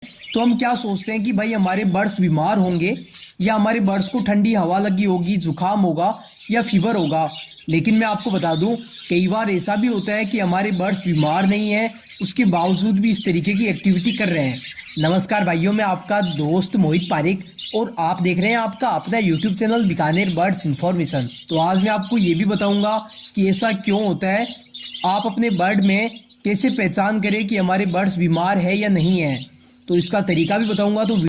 तो हम क्या सोचते हैं कि भाई हमारे बर्ड्स बीमार होंगे या हमारे बर्ड्स को ठंडी हवा लगी होगी, जुकाम होगा या फीवर होगा। लेकिन मैं आपको बता दूं, कई बार ऐसा भी होता है कि हमारे बर्ड्स बीमार नहीं है, उसके बावजूद भी इस तरीके की एक्टिविटी कर रहे हैं। नमस्कार भाइयों, मैं आपका दोस्त मोहित पारिक और आप देख रहे हैं आपका अपना YouTube channel Bikaner birds information. तो आज मैं आपको ये भी बताऊंगा कि ऐसा क्यों होता है, आप अपने बर्ड में कैसे पहचान करें कि हमारे बर्ड्स बीमार है या नहीं है। तो इसका तरीका भी बताऊंगा, तो